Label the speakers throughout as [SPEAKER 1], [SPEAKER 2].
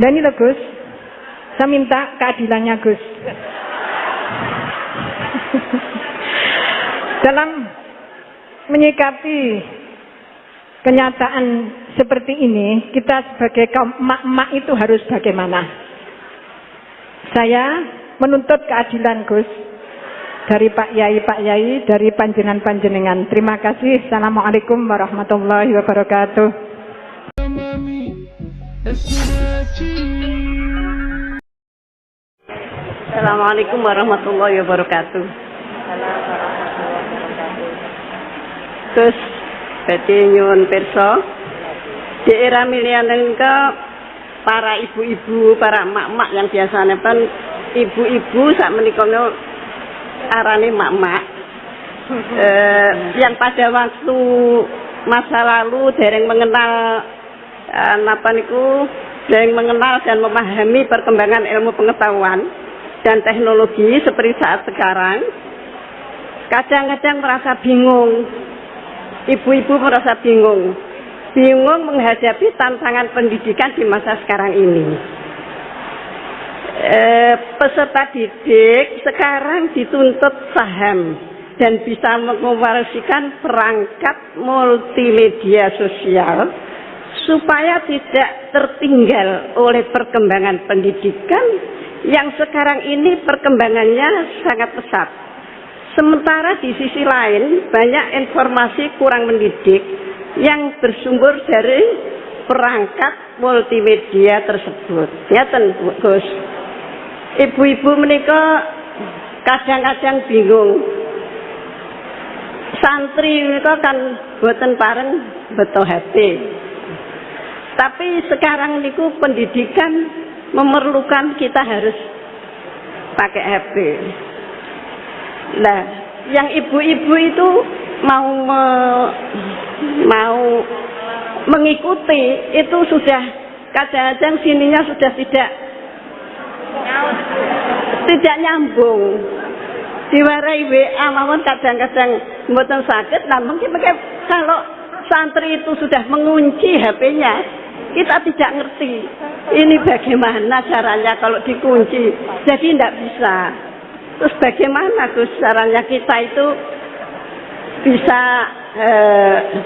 [SPEAKER 1] Dan ini loh Gus, saya minta keadilannya Gus. Dalam menyikapi kenyataan seperti ini, kita sebagai kaum emak-emak itu harus bagaimana? Saya menuntut keadilan Gus dari Pak Yai, dari panjenengan. Terima kasih. Assalamualaikum warahmatullahi wabarakatuh.
[SPEAKER 2] Assalamualaikum warahmatullahi wabarakatuh. Terus badhe nyuwun pirsa, di era milenial para ibu-ibu, para emak-emak yang biasanya kan ibu-ibu sak menika arane emak-emak. Yang pada waktu masa lalu dereng mengenal dereng mengenal dan memahami perkembangan ilmu pengetahuan dan teknologi seperti saat sekarang, kadang-kadang merasa bingung. Ibu-ibu merasa bingung menghadapi tantangan pendidikan di masa sekarang ini. Peserta didik sekarang dituntut paham dan bisa mengoperasikan perangkat multimedia sosial supaya tidak tertinggal oleh perkembangan pendidikan yang sekarang ini perkembangannya sangat pesat. Sementara di sisi lain banyak informasi kurang mendidik yang bersumber dari perangkat multimedia tersebut. Ngeten Gus. Ibu-ibu menika kadang-kadang bingung. Santri menika kan boten pareng beto HP. Tapi sekarang niku pendidikan memerlukan kita harus pakai HP. Nah, yang ibu-ibu itu mau mengikuti itu sudah kadang-kadang sininya sudah tidak nyambung. Diwarai WA mawon kadang-kadang mboten saged, namun kalau santri itu sudah mengunci HP-nya, kita tidak ngerti ini bagaimana caranya kalau dikunci, jadi tidak bisa. Terus bagaimana Gus caranya kita itu bisa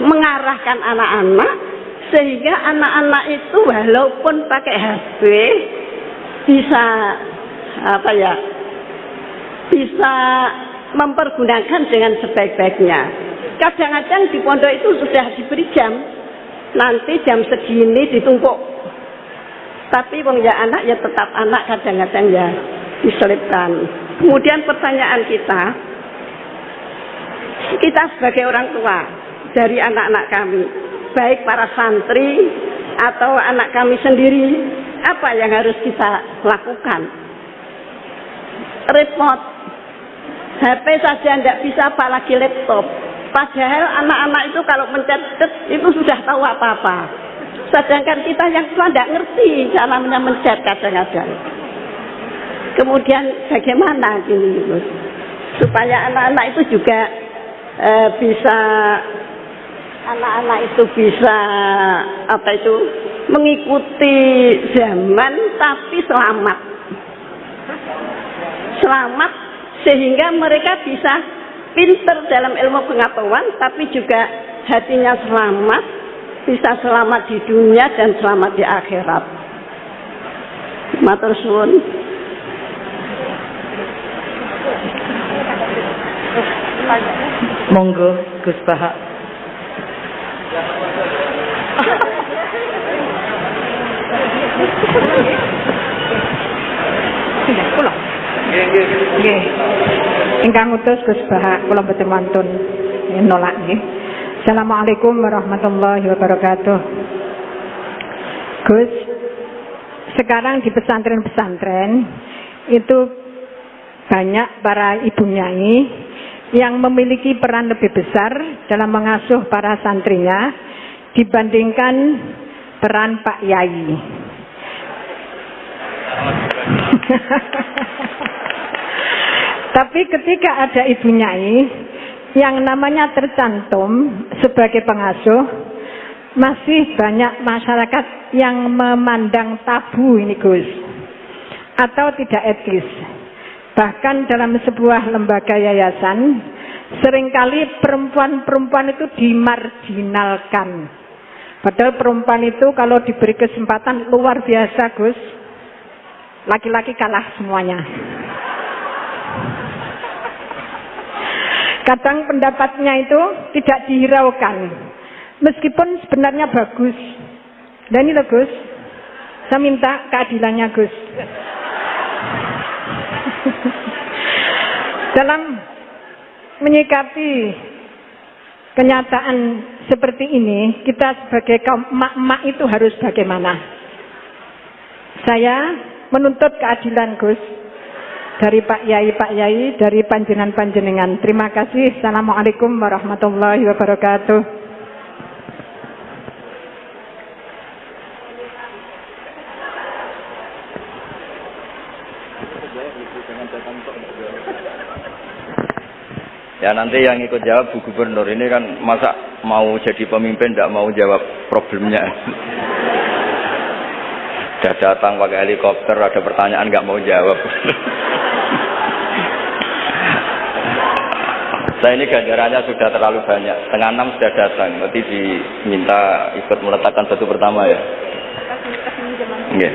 [SPEAKER 2] mengarahkan anak-anak sehingga anak-anak itu walaupun pakai HP bisa bisa mempergunakan dengan sebaik-baiknya. Kadang-kadang di pondok itu sudah diberi jam, nanti jam segini ditumpuk, tapi wong ya anak ya tetap anak, kadang-kadang ya diselipkan. Kemudian pertanyaan kita sebagai orang tua dari anak-anak kami, baik para santri atau anak kami sendiri, apa yang harus kita lakukan? Repot, HP saja tidak bisa, apalagi laptop. Padahal anak-anak itu kalau mencet itu sudah tahu apa-apa. Sedangkan kita yang tua tidak ngerti caranya mencet kadang-kadang. Kemudian bagaimana ini supaya anak-anak itu juga bisa mengikuti zaman tapi selamat sehingga mereka bisa pinter dalam ilmu pengetahuan tapi juga hatinya selamat, bisa selamat di dunia dan selamat di akhirat. Matur suwun.
[SPEAKER 3] Monggo Gus Bahak.
[SPEAKER 1] Pulang. Nggih. Ingkang utus Gus Bahak kula boten wantun nolak nggih. Assalamualaikum warahmatullahi wabarakatuh. Gus, sekarang di pesantren-pesantren itu banyak para ibu nyai yang memiliki peran lebih besar dalam mengasuh para santrinya dibandingkan peran Pak Yai. Tapi ketika ada ibu nyai yang namanya tercantum sebagai pengasuh, masih banyak masyarakat yang memandang tabu ini Gus, atau tidak etis. Bahkan dalam sebuah lembaga yayasan, seringkali perempuan-perempuan itu dimarginalkan. Padahal perempuan itu kalau diberi kesempatan luar biasa Gus, laki-laki kalah semuanya. Kadang pendapatnya itu tidak dihiraukan, meskipun sebenarnya bagus. Dan ini loh Gus, saya minta keadilannya Gus. Dalam menyikapi kenyataan seperti ini, kita sebagai kaum emak-emak itu harus bagaimana? Saya menuntut keadilan Gus, dari Pak Yai, dari panjenengan-panjenengan. Terima kasih. Assalamualaikum warahmatullahi wabarakatuh.
[SPEAKER 3] Ya nanti yang ikut jawab Bu Gubernur ini kan masa mau jadi pemimpin tidak mau jawab problemnya. Sudah datang pakai helikopter, ada pertanyaan nggak mau jawab. Saya ini ganjarannya sudah terlalu banyak. 5:30 sudah datang, nanti diminta ikut meletakkan batu pertama ya. Oke.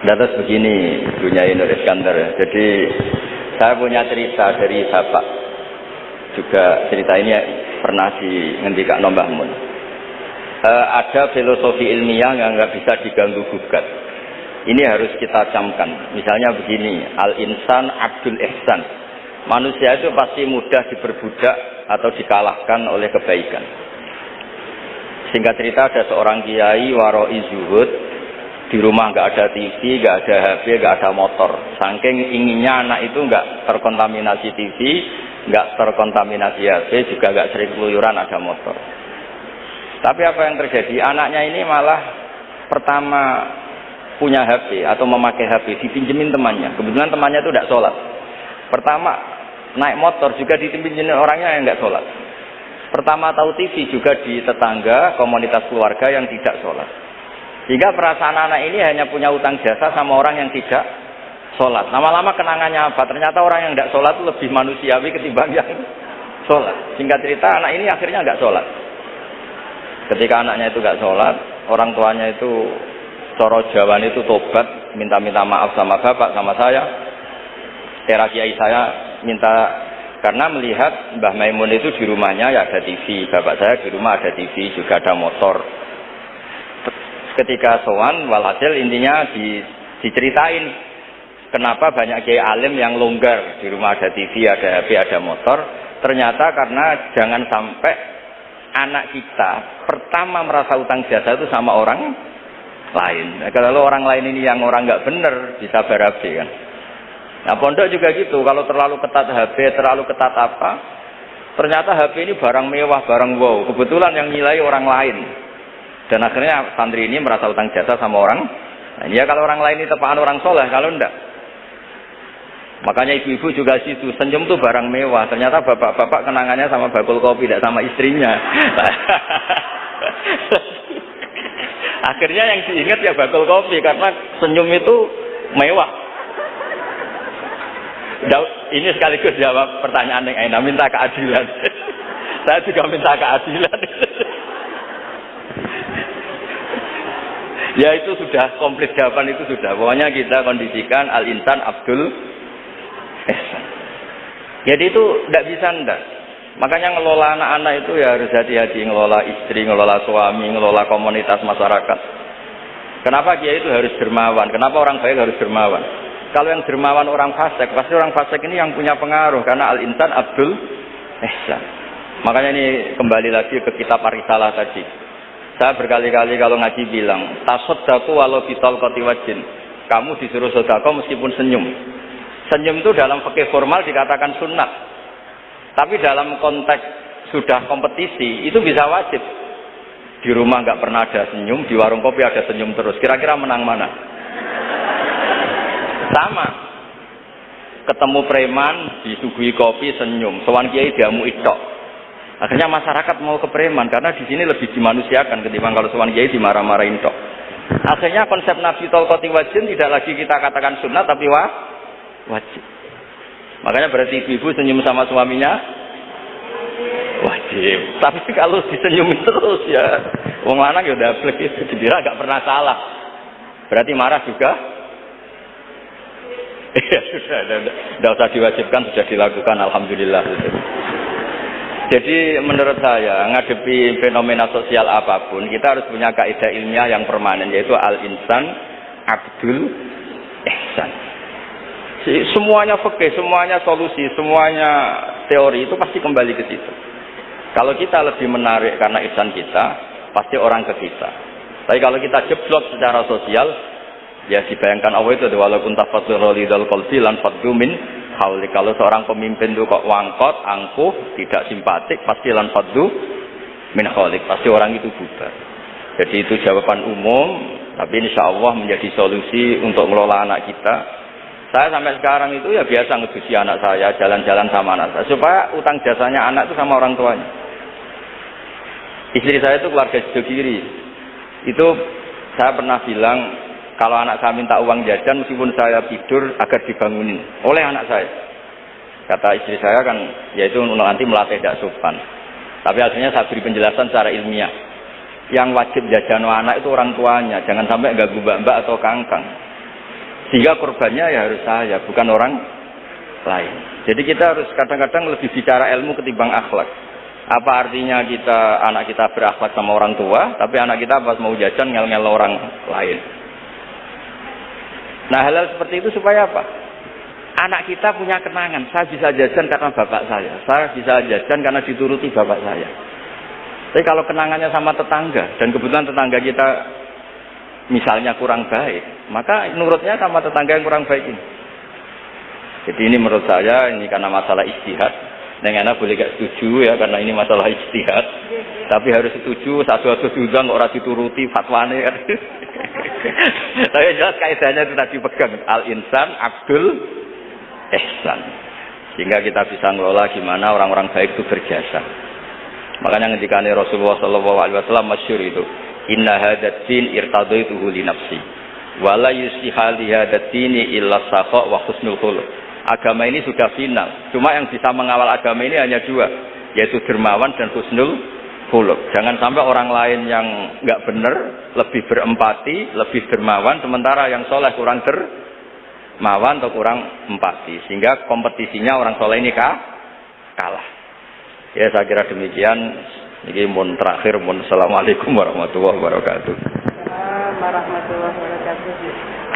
[SPEAKER 3] Terus begini, Bu Nyai Nur Iskandar. Jadi saya punya cerita dari Bapak. Juga cerita ini pernah dihentikan Mbah Mun. Ada filosofi ilmiah yang nggak bisa diganggu gugat. Ini harus kita camkan. Misalnya begini, al-insan abdul ihsan. Manusia itu pasti mudah diperbudak atau dikalahkan oleh kebaikan. Singkat cerita ada seorang kiai waroi zuhud, di rumah nggak ada TV, nggak ada HP, nggak ada motor. Saking inginnya anak itu nggak terkontaminasi TV, nggak terkontaminasi HP, juga nggak sering keluyuran ada motor. Tapi apa yang terjadi? Anaknya ini malah pertama punya HP atau memakai HP dipinjemin temannya. Kebetulan temannya itu tidak sholat. Pertama naik motor juga dipinjemin orangnya yang nggak sholat. Pertama tahu TV juga di tetangga, komunitas keluarga yang tidak sholat. Sehingga perasaan anak ini hanya punya utang jasa sama orang yang tidak sholat. Lama-lama kenangannya apa? Ternyata orang yang tidak sholat itu lebih manusiawi ketimbang yang sholat. Singkat cerita anak ini akhirnya nggak sholat. Ketika anaknya itu nggak sholat, orang tuanya itu coro Jawan itu tobat, minta maaf sama bapak, sama saya. Era kiai saya minta, karena melihat Mbah Maimun itu di rumahnya ya ada TV, bapak saya di rumah ada TV, juga ada motor. Ketika sowan, walhasil intinya diceritain kenapa banyak kiai alim yang longgar, di rumah ada TV, ada HP, ada motor. Ternyata karena jangan sampai anak kita pertama merasa utang jasa itu sama orang lain. Nah, kalau orang lain ini yang orang nggak bener bisa berabe kan. Nah pondok juga gitu, kalau terlalu ketat HP, terlalu ketat apa, ternyata HP ini barang mewah, barang wow, kebetulan yang nilai orang lain. Dan akhirnya santri ini merasa utang jasa sama orang. Nah, ya kalau orang lain ini tepaan orang soleh, kalau enggak. Makanya ibu-ibu juga situ, senyum tuh barang mewah. Ternyata bapak-bapak kenangannya sama bakul kopi, tidak sama istrinya. Akhirnya yang diingat ya bakul kopi, karena senyum itu mewah. Ini sekaligus jawab pertanyaan yang Aina, minta keadilan. Saya juga minta keadilan. Ya itu sudah komplit, jawaban itu sudah. Pokoknya kita kondisikan al-insan abdul ihsan. Jadi itu tidak bisa ndak. Makanya ngelola anak-anak itu ya harus hati-hati, ngelola istri, ngelola suami, ngelola komunitas masyarakat. Kenapa kiai itu harus dermawan? Kenapa orang baik harus dermawan? Kalau yang dermawan orang fasik, pasti orang fasik ini yang punya pengaruh, karena al-insan abdul ihsan. Makanya ini kembali lagi ke kitab Ar-Risalah tadi. Saya berkali-kali kalau ngaji bilang, tasaddaqu walau bitalqati wajhin. Kamu disuruh sedekah meskipun senyum. Senyum itu dalam fikih formal dikatakan sunnah. Tapi dalam konteks sudah kompetisi, itu bisa wajib. Di rumah nggak pernah ada senyum, di warung kopi ada senyum terus. Kira-kira menang mana? Sama. Ketemu preman, disuguhi kopi, senyum. Sowan kiai diamu itok. Akhirnya masyarakat mau ke preman, karena di sini lebih dimanusiakan ketimbang kalau sowan kiai dimarah-marahin tok. Akhirnya konsep Nabi Tolkoti wajib tidak lagi kita katakan sunnah tapi wajib. Makanya berarti ibu-ibu senyum sama suaminya wajib. Tapi kalau disenyumin terus ya wong lanang ya udah blek itu dikira enggak pernah salah. Berarti marah juga? Iya sudah, tidak usah diwajibkan, sudah dilakukan, alhamdulillah. Jadi menurut saya ngadepi fenomena sosial apapun kita harus punya kaidah ilmiah yang permanen, yaitu al-insan abdul ihsan. Semuanya fikih, semuanya solusi, semuanya teori itu pasti kembali ke situ. Kalau kita lebih menarik karena ihsan kita, pasti orang ke kita. Tapi kalau kita jeblok secara sosial, ya dibayangkan Allah itu walaupun tafadzul lidal qalbi lan faddu min hauli. Kalau seorang pemimpin itu kok wangkot, angkuh, tidak simpatik, pasti lan faddu min hauli. Pasti orang itu bubar. Jadi itu jawaban umum, tapi insya Allah menjadi solusi untuk mengelola anak kita. Saya sampai sekarang itu ya biasa ngedusi anak saya, jalan-jalan sama anak saya, supaya utang jasanya anak itu sama orang tuanya. Istri saya itu keluarga Sido Kiri. Itu saya pernah bilang, kalau anak saya minta uang jajan, meskipun saya tidur agar dibangunin oleh anak saya. Kata istri saya kan, yaitu nanti melatih tidak sopan. Tapi akhirnya saya beri penjelasan secara ilmiah. Yang wajib jajan anak itu orang tuanya, jangan sampai ganggu mbak-mbak atau kangkang. Sehingga korbannya ya harus saya, bukan orang lain. Jadi kita harus kadang-kadang lebih bicara ilmu ketimbang akhlak. Apa artinya anak kita berakhlak sama orang tua, tapi anak kita pas mau jajan ngel-ngel orang lain. Nah hal-hal seperti itu supaya apa? Anak kita punya kenangan. Saya bisa jajan karena bapak saya bisa jajan karena dituruti bapak saya. Tapi kalau kenangannya sama tetangga, dan kebetulan tetangga kita misalnya kurang baik, maka nurutnya sama tetangga yang kurang baik ini. Jadi ini menurut saya, ini karena masalah ijtihad. Dengan boleh gak setuju ya, karena ini masalah ijtihad. Tapi harus setuju, satu-satu juga nggak orang dituruti fatwane kan. Tapi jelas kaidahnya itu tadi pegang al-insan abdul ihsan. Sehingga kita bisa ngelola gimana orang-orang baik itu berjasa. Makanya ketika Rasulullah SAW masyhur itu, inna hadzal din irtadaituhu li nafsi wa la yusliha li hadzal dini illa safa wa husnul khuluq. Agama ini sudah final. Cuma yang bisa mengawal agama ini hanya dua, yaitu dermawan dan husnul khuluq. Jangan sampai orang lain yang enggak benar lebih berempati, lebih dermawan, sementara yang soleh kurang dermawan atau kurang empati, sehingga kompetisinya orang soleh ini kalah. Ya saya kira demikian. Ini mohon terakhir, mohon assalamualaikum warahmatullahi wabarakatuh.
[SPEAKER 2] Warahmatullahi wabarakatuh.